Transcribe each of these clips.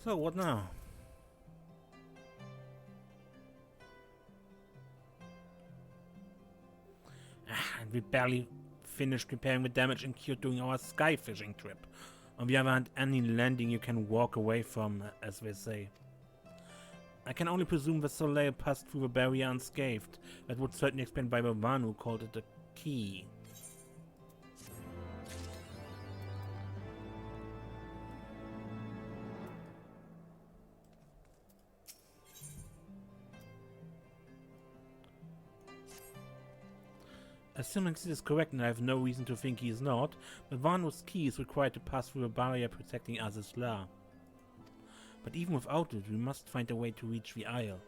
So, what now? And we barely finished repairing the damage incurred during our sky fishing trip. On the other hand, any landing you can walk away from, as they say. I can only presume the Soleil passed through the barrier unscathed. That would certainly explain why the one who called it a key. Assuming this is correct, and I have no reason to think he is not, the Vanu's key is required to pass through the barrier protecting Azys Lla. But even without it, we must find a way to reach the Isle.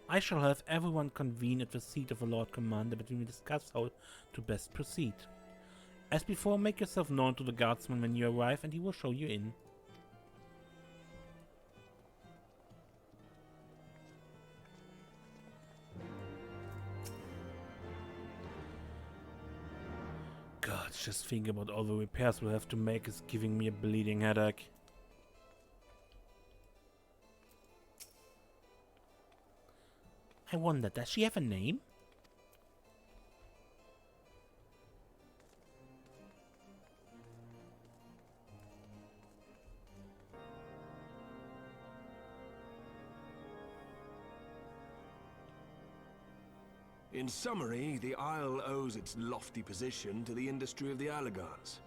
I shall have everyone convene at the seat of the Lord Commander, but we will discuss how to best proceed. As before, make yourself known to the guardsman when you arrive, and he will show you in. God, just thinking about all the repairs we'll have to make is giving me a bleeding headache. I wonder, does she have a name? In summary, the Isle owes its lofty position to the industry of the Allagans.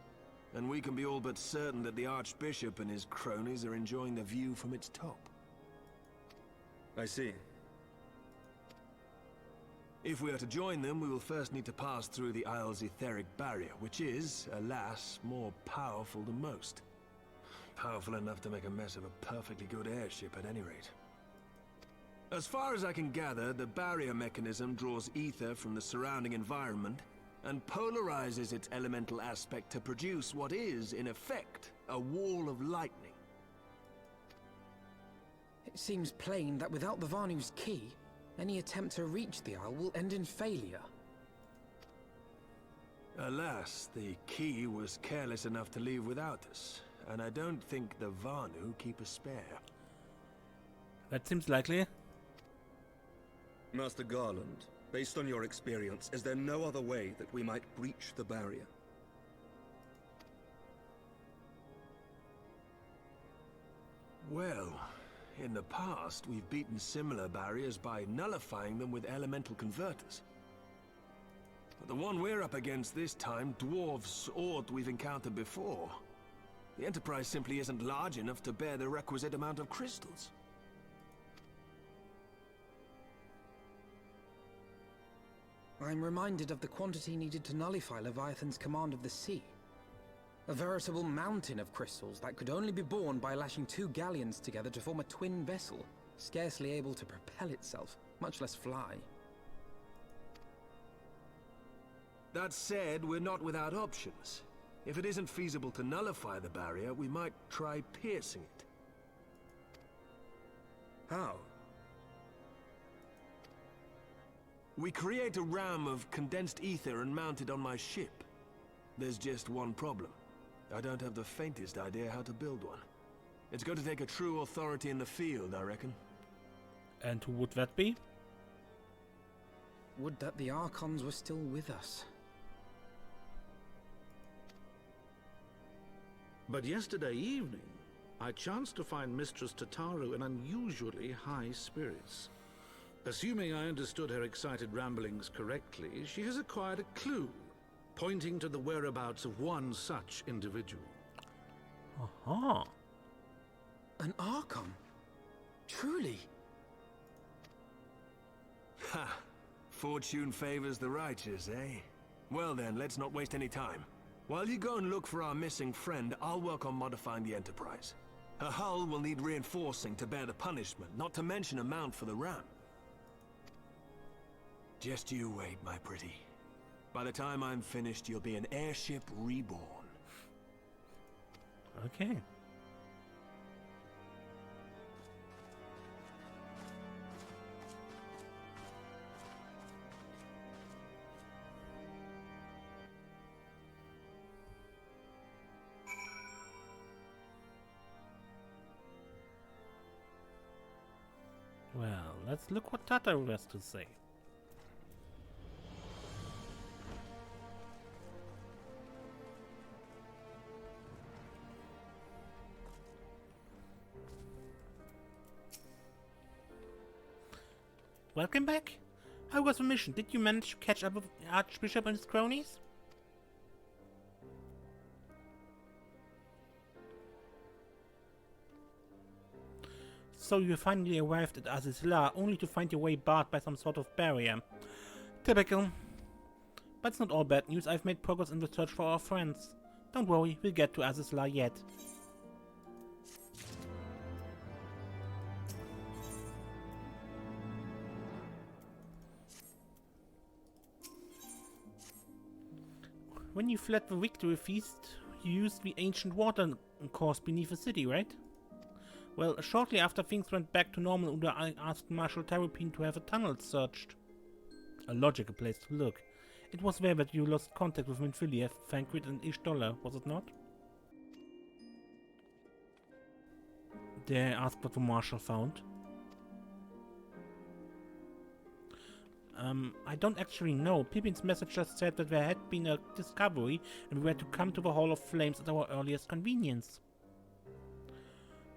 And we can be all but certain that the Archbishop and his cronies are enjoying the view from its top. I see. If we are to join them, we will first need to pass through the Isle's aetheric barrier, which is, alas, more powerful than most. Powerful enough to make a mess of a perfectly good airship at any rate. As far as I can gather, the barrier mechanism draws ether from the surrounding environment and polarizes its elemental aspect to produce what is, in effect, a wall of lightning. It seems plain that without the Vanu's key, any attempt to reach the Isle will end in failure. Alas, the key was careless enough to leave without us, and I don't think the Vanu keep a spare. That seems likely. Master Garland, based on your experience, is there no other way that we might breach the barrier? Well, in the past, we've beaten similar barriers by nullifying them with elemental converters. But the one we're up against this time dwarfs aught we've encountered before. The Enterprise simply isn't large enough to bear the requisite amount of crystals. I'm reminded of the quantity needed to nullify Leviathan's command of the sea. A veritable mountain of crystals that could only be borne by lashing two galleons together to form a twin vessel, scarcely able to propel itself, much less fly. That said, we're not without options. If it isn't feasible to nullify the barrier, we might try piercing it. How? We create a ram of condensed ether and mount it on my ship. There's just one problem. I don't have the faintest idea how to build one. It's going to take a true authority in the field, I reckon. And who would that be? Would that the Archons were still with us. But yesterday evening, I chanced to find Mistress Tataru in unusually high spirits. Assuming I understood her excited ramblings correctly, she has acquired a clue, pointing to the whereabouts of one such individual. Aha. An Archon? Truly? Ha! Fortune favors the righteous, eh? Well then, let's not waste any time. While you go and look for our missing friend, I'll work on modifying the Enterprise. Her hull will need reinforcing to bear the punishment, not to mention a mount for the ram. Just you wait, my pretty. By the time I'm finished, you'll be an airship reborn. Okay. let's look what Tataru has to say. Welcome back. How was the mission? Did you manage to catch up with the Archbishop and his cronies? So you finally arrived at Azys Lla, only to find your way barred by some sort of barrier. Typical. But it's not all bad news. I've made progress in the search for our friends. Don't worry, we'll get to Azys Lla yet. When you fled the victory feast, you used the ancient water course beneath the city, right? Well, shortly after things went back to normal, Uda I asked Marshal Terrapin to have a tunnel searched. A logical place to look. It was there that you lost contact with Minfiliev, Thancred and Azys Lla, was it not? Dare I ask what the Marshal found? I don't actually know. Pippin's message just said that there had been a discovery and we were to come to the Hall of Flames at our earliest convenience.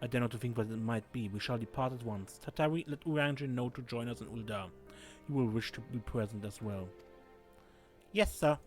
I dare not to think what it might be. We shall depart at once. Tatari, let Uranger know to join us in Uldar. He will wish to be present as well. Yes, sir.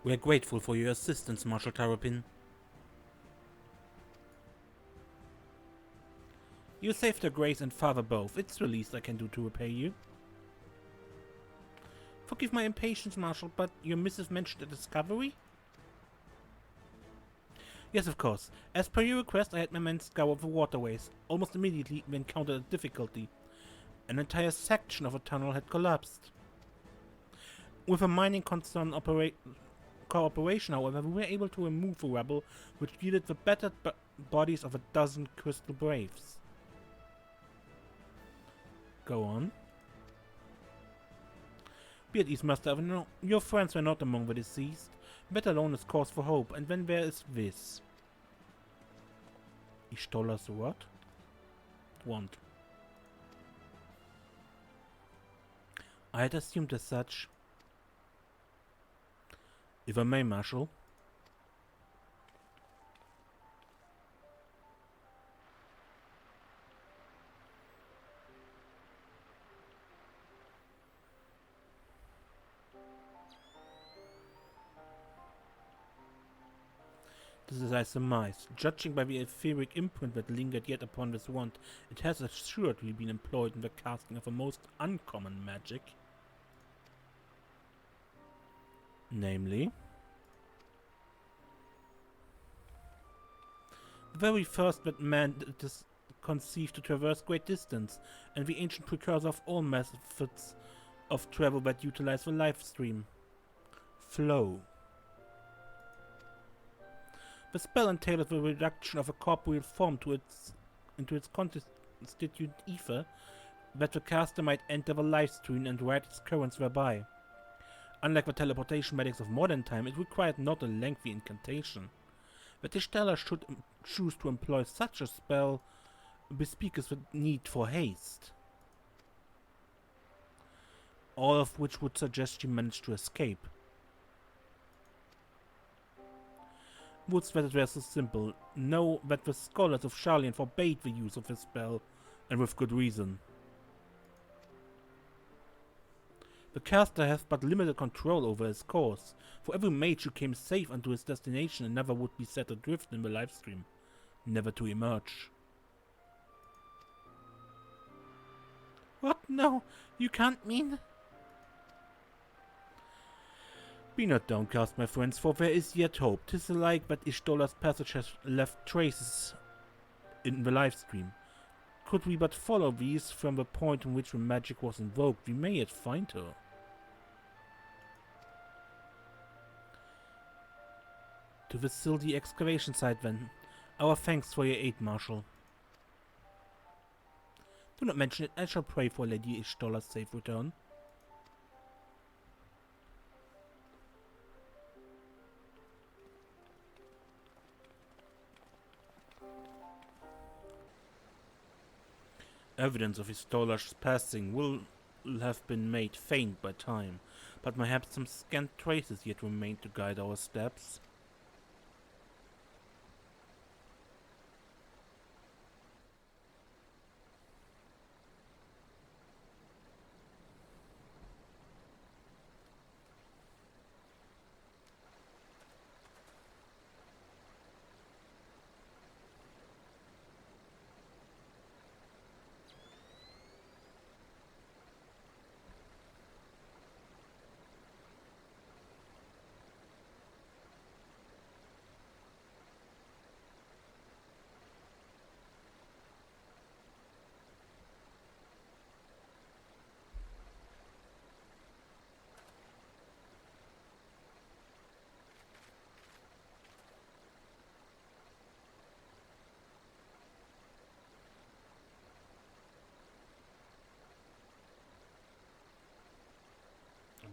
We are grateful for your assistance, Marshal Terrapin. You saved her grace and father both. It's the least I can do to repay you. Forgive my impatience, Marshal, but your missive mentioned a discovery? Yes, of course. As per your request, I had my men scour the waterways. Almost immediately, we encountered a difficulty. An entire section of a tunnel had collapsed. With a mining concern cooperation, however, we were able to remove the rubble, which yielded the battered bodies of a dozen crystal braves. Go on. Be at ease, Master. No, your friends were not among the deceased. That alone is cause for hope. And then there is this. Azys Lla's what? Want. I had assumed as such. If I may, Marshal. This is, I surmise, judging by the aetheric imprint that lingered yet upon this wand, it has assuredly been employed in the casting of a most uncommon magic. Namely, the very first that man is conceived to traverse great distance, and the ancient precursor of all methods of travel that utilize the life stream. Flow. The spell entails the reduction of a corporeal form into its constituent ether, that the caster might enter the life stream and ride its currents thereby. Unlike the teleportation medics of modern time, it required not a lengthy incantation. That Azys Lla should choose to employ such a spell bespeaks the need for haste. All of which would suggest she managed to escape. Wouldst that it were so simple, know that the scholars of Sharlayan forbade the use of this spell, and with good reason. The caster hath but limited control over his course. For every mage who came safe unto his destination, another would be set adrift in the lifestream, never to emerge. What? No, you can't mean... Be not downcast, my friends, for there is yet hope. 'Tis alike that Azys Lla's passage has left traces in the lifestream. could we but follow these from the point in which the magic was invoked, we may yet find her. To the Sildi excavation site then. Our thanks for your aid, Marshal. Do not mention it, I shall pray for Lady Ishtol's safe return. Evidence of Istola's passing will have been made faint by time, but perhaps some scant traces yet remain to guide our steps.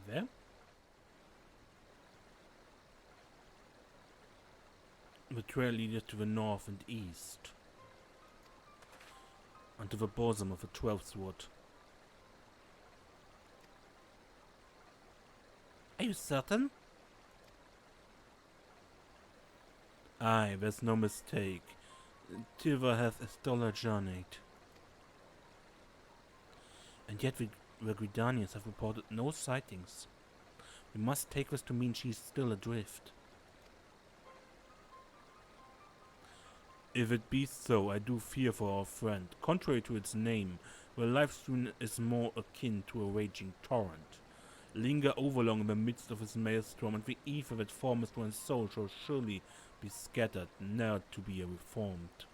There. The trail leads to the north and east, and to the bosom of the Heavensward. Are you certain? Aye, there's no mistake. Thither hath Estola journeyed. And yet the Gridanians have reported no sightings. We must take this to mean she is still adrift. If it be so, I do fear for our friend. Contrary to its name, the livestream is more akin to a raging torrent. Linger overlong in the midst of its maelstrom, and the ether that formeth one's soul shall surely be scattered, ne'er to be reformed.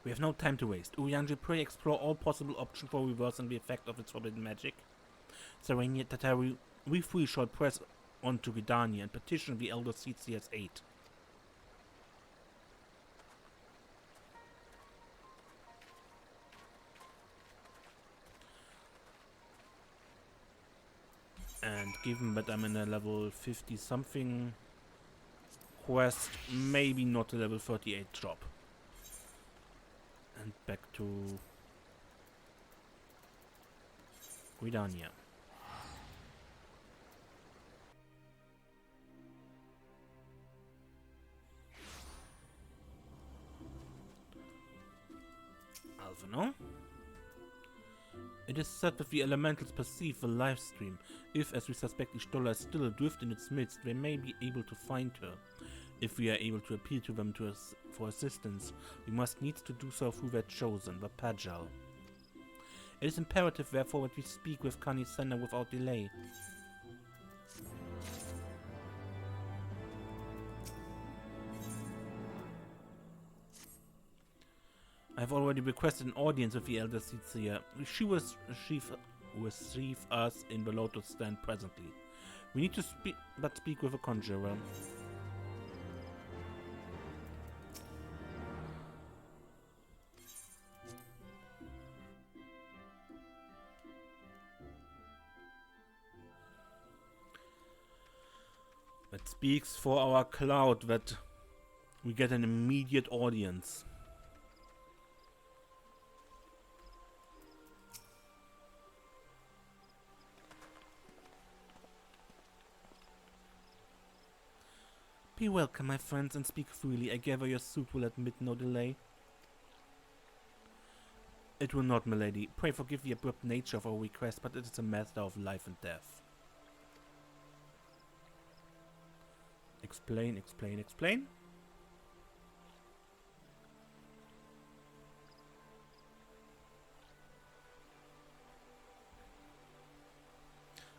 We have no time to waste. Urianger, pray explore all possible options for reversing the effect of its forbidden magic. Serenia Tataru, we three shall press on to Gridania and petition the Elder Azys aid. And given that I'm in a level 50 something quest, maybe not a level 38 job. And back to Gridania. Alvino. It is said that the elementals perceive the livestream. If, as we suspect, Y'shtola is still adrift in its midst, they may be able to find her. If we are able to appeal to them for assistance, we must needs to do so through their chosen, the Pajal. It is imperative, therefore, that we speak with Kani Senna without delay. I have already requested an audience with the Elder Azys Lla. She will receive us in the Lotus Stand presently. We need to speak with a conjurer. It speaks for our cloud that we get an immediate audience. Be welcome, my friends, and speak freely. I gather your suit will admit no delay. It will not, milady. Pray forgive the abrupt nature of our request, but it is a matter of life and death. Explain, explain, explain.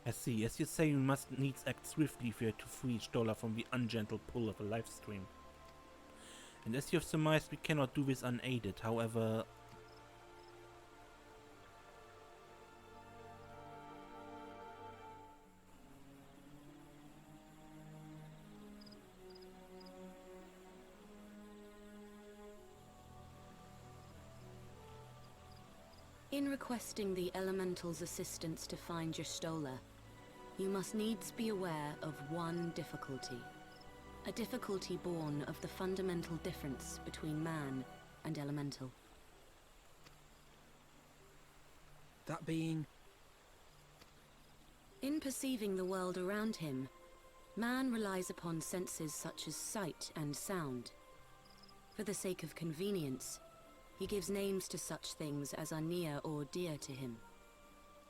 I see. As you say, we must needs act swiftly if we are to free Stola from the ungentle pull of a life stream. And as you have surmised, we cannot do this unaided. However... In requesting the Elemental's assistance to find your Stola, you must needs be aware of one difficulty. A difficulty born of the fundamental difference between man and Elemental. That being... In perceiving the world around him, man relies upon senses such as sight and sound. For the sake of convenience, he gives names to such things as are near or dear to him.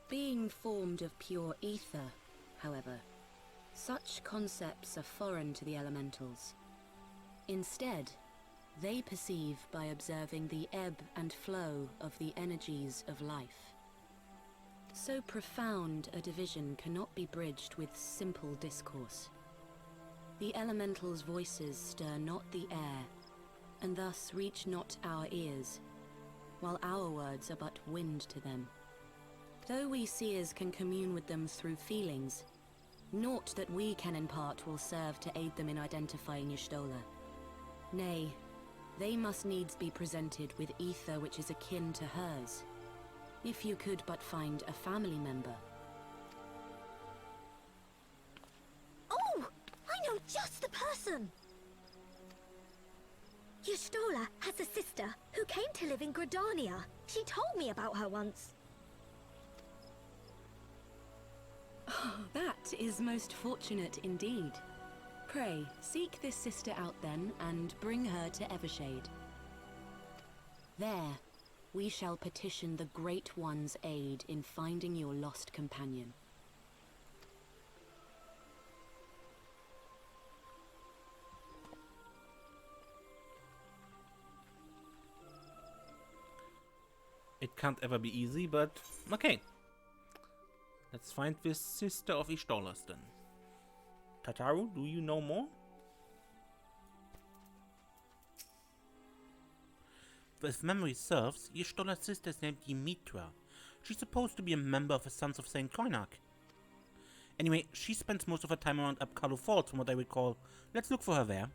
Being formed of pure ether, however, such concepts are foreign to the Elementals. Instead, they perceive by observing the ebb and flow of the energies of life. So profound a division cannot be bridged with simple discourse. The Elementals' voices stir not the air, and thus reach not our ears, while our words are but wind to them. Though we seers can commune with them through feelings, naught that we can impart will serve to aid them in identifying Y'shtola. Nay, they must needs be presented with ether which is akin to hers. If you could but find a family member. Oh! I know just the person! Y'shtola has a sister who came to live in Gridania. She told me about her once. Oh, that is most fortunate indeed. Pray, seek this sister out then, and bring her to Evershade. There, we shall petition the Great One's aid in finding your lost companion. It can't ever be easy, but okay. Let's find this sister of Y'shtola's then. Tataru, do you know more? If memory serves, Y'shtola's sister is named Ymitra. She's supposed to be a member of the Sons of Saint Karnak. Anyway, she spends most of her time around Apkallu Falls from what I recall. Let's look for her there.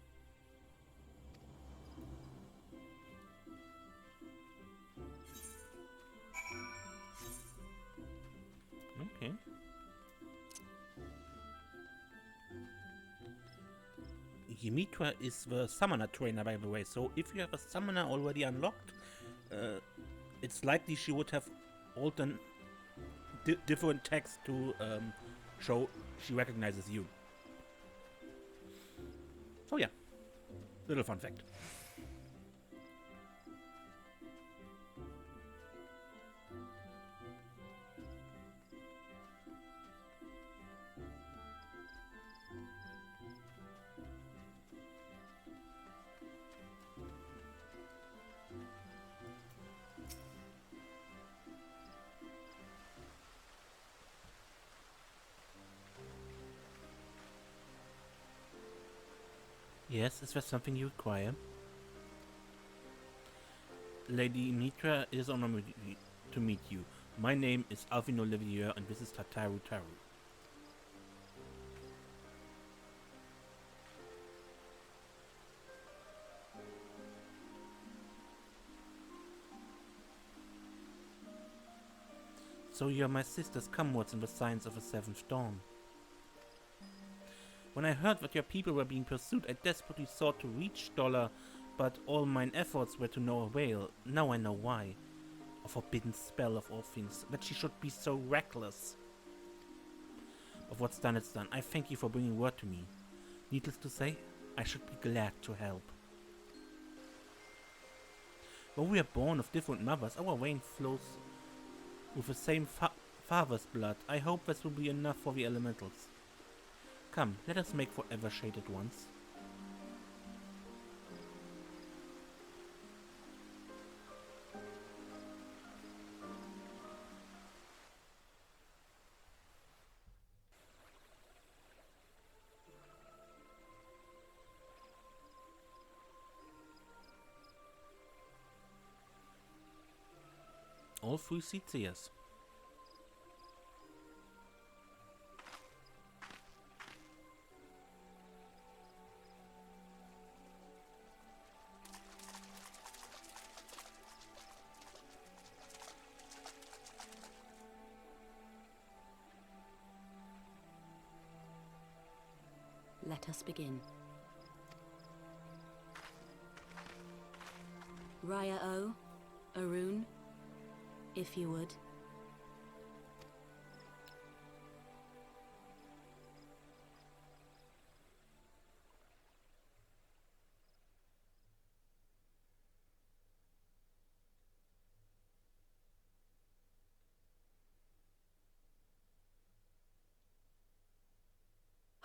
Okay. Ymitra is the summoner trainer, by the way, so if you have a summoner already unlocked, it's likely she would have altered different text to show she recognizes you. So yeah, little fun fact. Yes, is there something you require? Lady Mitra, it is an honor to meet you. My name is Alvin Olivier, and this is Tataru Taru. So you are my sister's comrades in the science of the Seventh Dawn. When I heard that your people were being pursued, I desperately sought to reach Y'shtola, but all mine efforts were to no avail. Now I know why. A forbidden spell of all things, that she should be so reckless. But what's done is done. I thank you for bringing word to me. Needless to say, I should be glad to help. Though we are born of different mothers, our vein flows with the same father's blood. I hope this will be enough for the elementals. Come, let us make for Evershade at once. All 3 seats, yes. Let us begin. Raya O, Arun, if you would.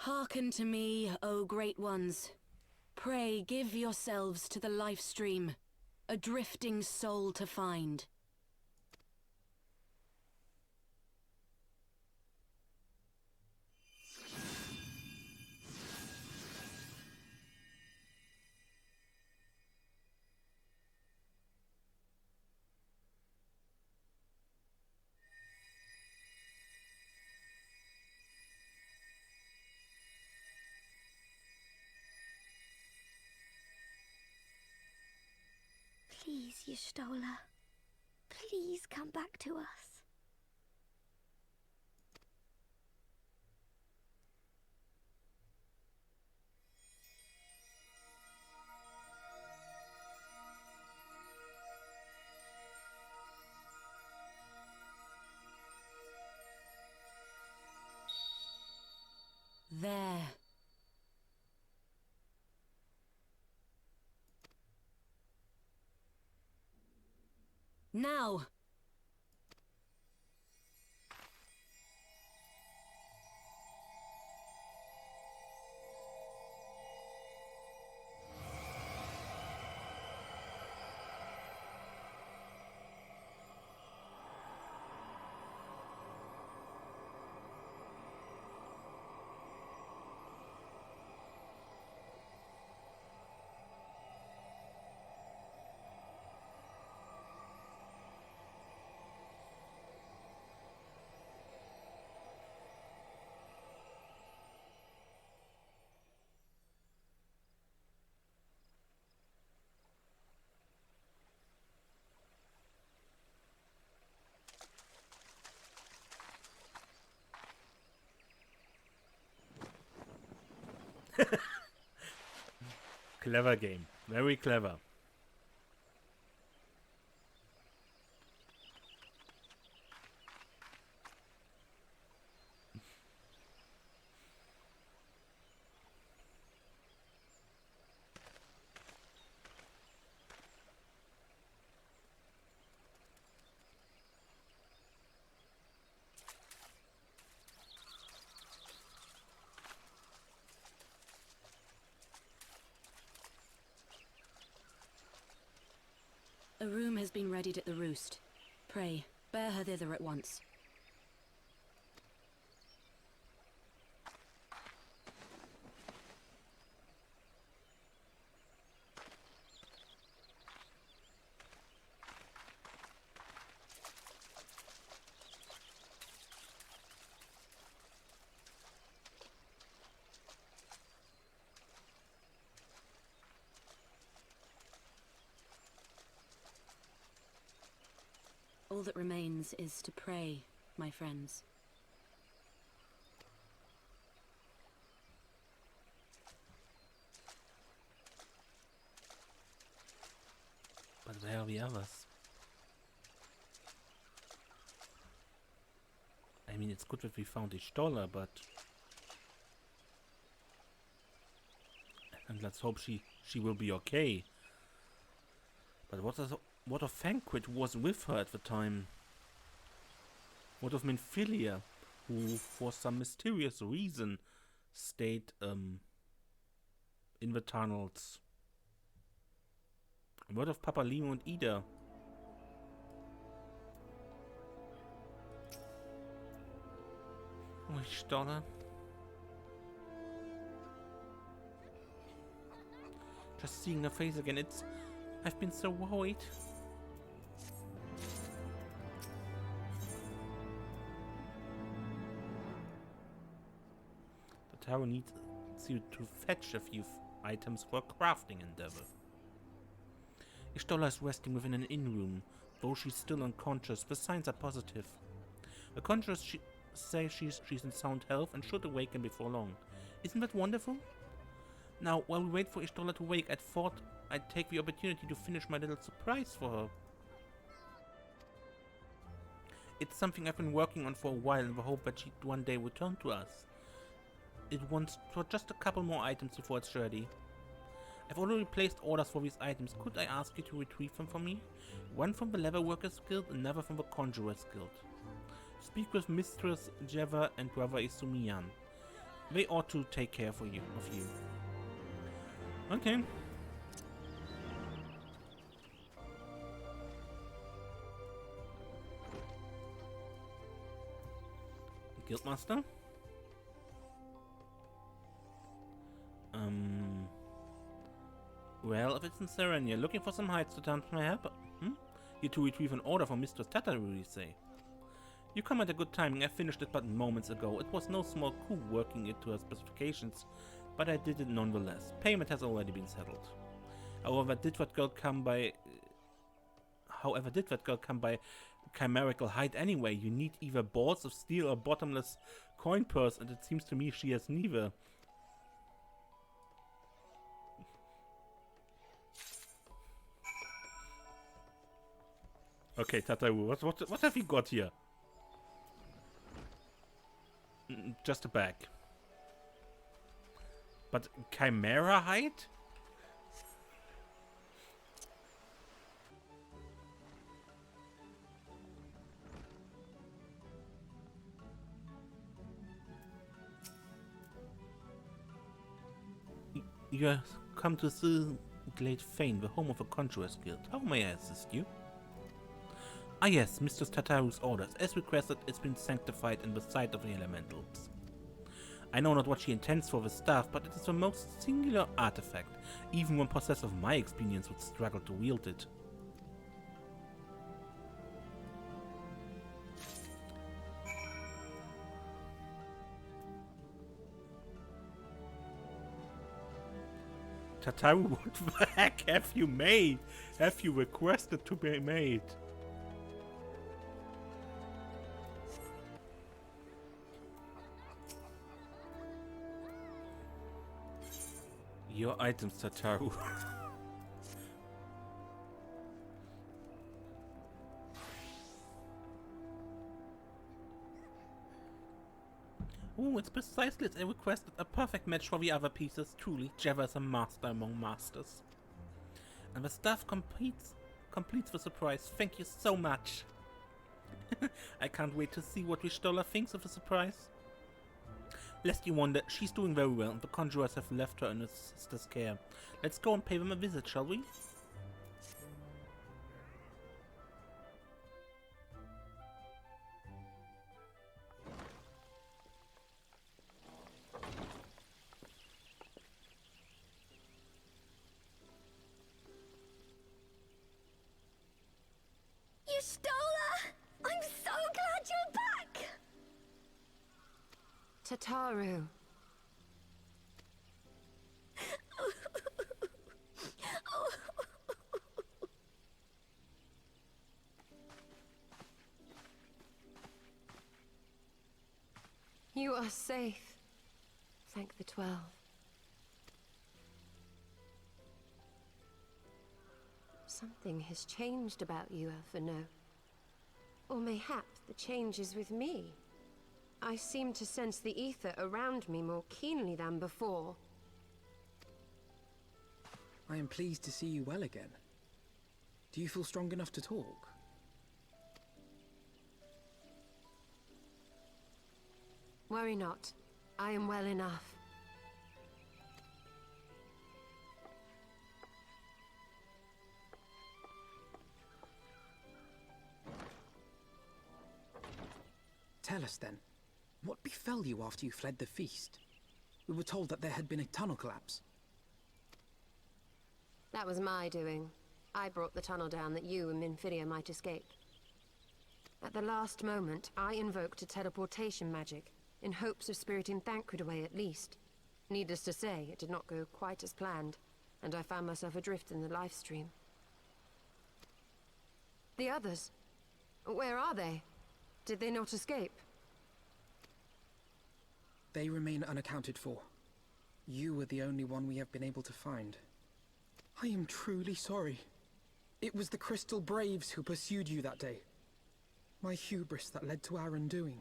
Hearken to me, O great ones. Pray give yourselves to the life stream, a drifting soul to find. Please, Y'shtola. Please come back to us. There. Now! Clever game. Very clever. A room has been readied at the roost. Pray, bear her thither at once. All that remains is to pray, my friends. But where are the others? I mean, it's good that we found Y'shtola, but... And let's hope she will be okay. But what of Thancred, who was with her at the time? What of Minfilia, who for some mysterious reason stayed in the tunnels? And what of Papalimo and Ida? Oh, Y'shtola. Just seeing her face again, I've been so worried. Tataru needs you to fetch a few items for a crafting endeavor. Y'shtola is resting within an inn room. Though she's still unconscious, the signs are positive. The conjurers say she's in sound health and should awaken before long. Isn't that wonderful? Now, while we wait for Y'shtola to wake, I thought I'd take the opportunity to finish my little surprise for her. It's something I've been working on for a while in the hope that she'd one day return to us. It wants for just a couple more items before it's ready. I've already placed orders for these items. Could I ask you to retrieve them for me? One from the Leatherworkers Guild, another from the Conjurers Guild. Speak with Mistress Jeva and Brother Isumiyan. They ought to take care of you. Okay. Guildmaster? Well, if it's in Serenia, looking for some hides to turn to my helper. You to retrieve an order from Mistress Tataru, you say? You come at a good timing. I finished it but moments ago. It was no small coup working it to her specifications, but I did it nonetheless. Payment has already been settled. However, did that girl come by chimerical hide anyway? You need either balls of steel or bottomless coin purse, and it seems to me she has neither. Okay, Tataru, what have you got here? Just a bag. But chimera hide? You have come to see Glade Fane, the home of a Conjurers Guild. How may I assist you? Ah yes, Mistress Tataru's orders. As requested, it's been sanctified in the sight of the elementals. I know not what she intends for the staff, but it is the most singular artifact. Even one possessed of my experience would struggle to wield it. Tataru, what the heck have you made? Have you requested to be made? Your items, Tataru. It's precisely as I requested. A perfect match for the other pieces. Truly, Jeva is a master among masters. And the stuff completes the surprise. Thank you so much. I can't wait to see what Y'shtola thinks of the surprise. Lest you wonder, she's doing very well, and the conjurers have left her in her sister's care. Let's go and pay them a visit, shall we? Y'shtola! I'm so glad you're back! Tataru. You are safe. Thank the 12. Something has changed about you, Alphino. Or mayhap the change is with me. I seem to sense the ether around me more keenly than before. I am pleased to see you well again. Do you feel strong enough to talk? Worry not. I am well enough. Tell us then, what befell you after you fled the feast? We were told that there had been a tunnel collapse. That was my doing. I brought the tunnel down that you and Minfidia might escape. At the last moment, I invoked a teleportation magic, in hopes of spiriting Thancred away at least. Needless to say, it did not go quite as planned, and I found myself adrift in the life stream. The others? Where are they? Did they not escape? They remain unaccounted for. You were the only one we have been able to find. I am truly sorry. It was the Crystal Braves who pursued you that day. My hubris that led to our undoing.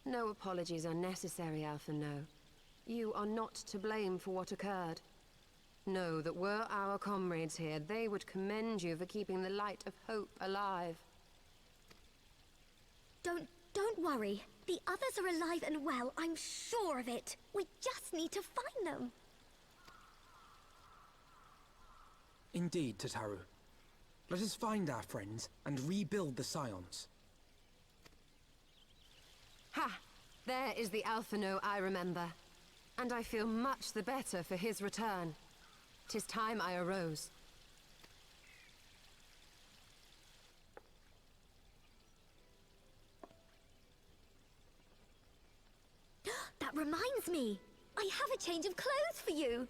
No apologies are necessary, Alpha No. You are not to blame for what occurred. Know that were our comrades here, they would commend you for keeping the light of hope alive. Don't worry. The others are alive and well, I'm sure of it. We just need to find them. Indeed, Tataru. Let us find our friends and rebuild the Scions. Ha! There is the Alpha No I remember. And I feel much the better for his return. 'Tis time I arose. That reminds me. I have a change of clothes for you.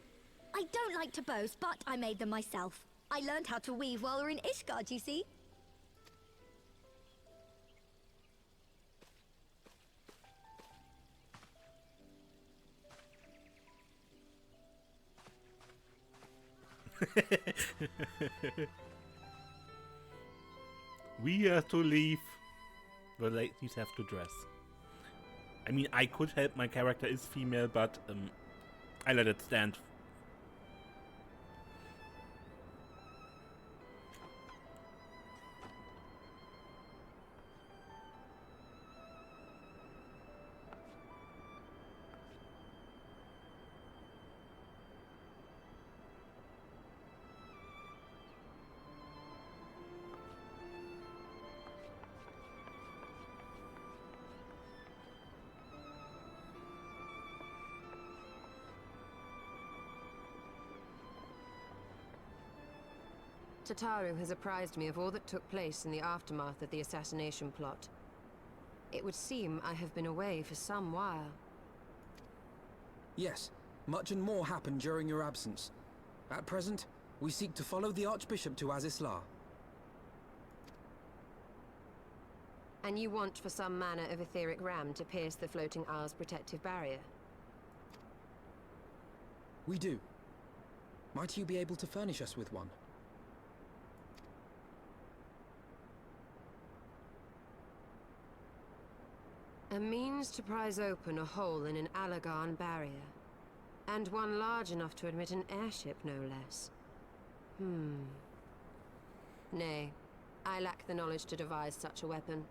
I don't like to boast, but I made them myself. I learned how to weave while we were in Ishgard, you see. We have to leave. The ladies have to dress. I mean, I could help, my character is female, but I let it stand. Tataru has apprised me of all that took place in the aftermath of the assassination plot. It would seem I have been away for some while. Yes, much and more happened during your absence. At present, we seek to follow the Archbishop to Azys Lla. And you want for some manner of aetheric ram to pierce the floating isle's protective barrier? We do. Might you be able to furnish us with one? A means to prise open a hole in an Allagan barrier. And one large enough to admit an airship, no less. Nay, I lack the knowledge to devise such a weapon.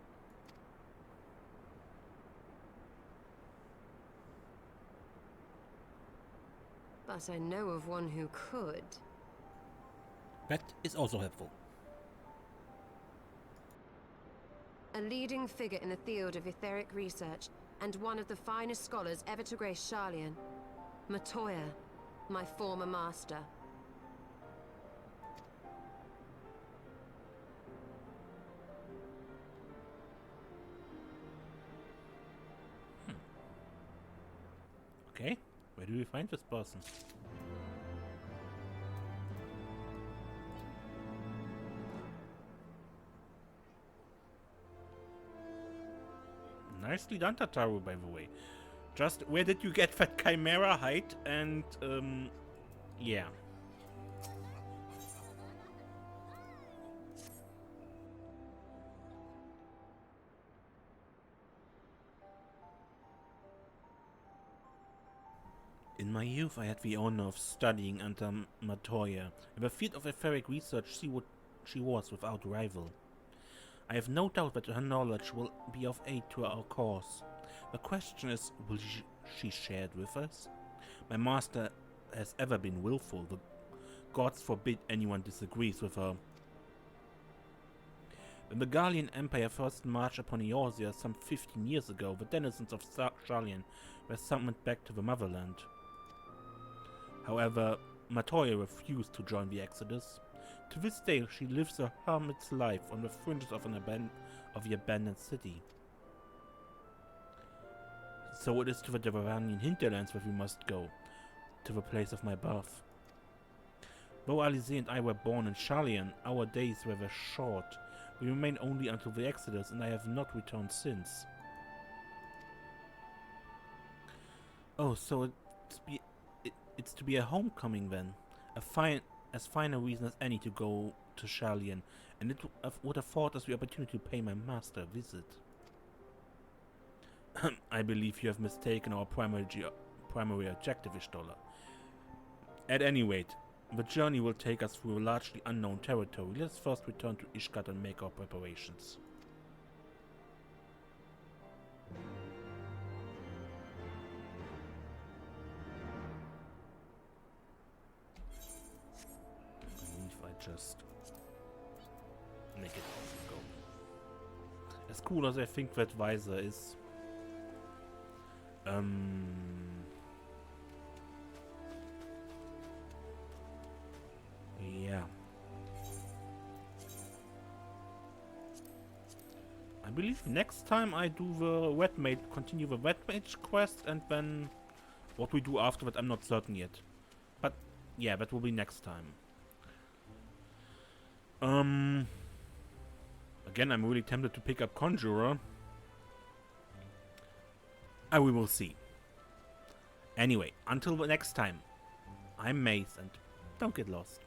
But I know of one who could. That is also helpful. A leading figure in the field of etheric research, and one of the finest scholars ever to grace Sharlayan. Matoya, my former master. Okay, where do we find this person? Nicely done, Tataru, by the way. Just where did you get that chimera hide? And, yeah. In my youth, I had the honor of studying under Matoya. In the field of etheric research, she was without rival. I have no doubt that her knowledge will be of aid to our cause. The question is, will she share it with us? My master has ever been willful. The gods forbid anyone disagrees with her. When the Gallian Empire first marched upon Eorzea some 15 years ago, the denizens of Sharlayan were summoned back to the motherland. However, Matoya refused to join the exodus. To this day, she lives a hermit's life on the fringes of the abandoned city. So it is to the Devaranian hinterlands where we must go, to the place of my birth. Though Alice and I were born in Sharlayan, our days were very short. We remained only until the Exodus, and I have not returned since. Oh, so it's to be a homecoming then. As fine a reason as any to go to Sharlayan, and it would afford us the opportunity to pay my master a visit. I believe you have mistaken our primary objective, Ishtola. At any rate, the journey will take us through a largely unknown territory. Let us first return to Ishgard and make our preparations. I believe I just make it go. As cool as I think that visor is, yeah. I believe next time I do the continue the Red Mage quest, and then what we do after that I'm not certain yet. But yeah, that will be next time. Again, I'm really tempted to pick up Conjurer. We will see. Anyway, until the next time, I'm Mace, and don't get lost.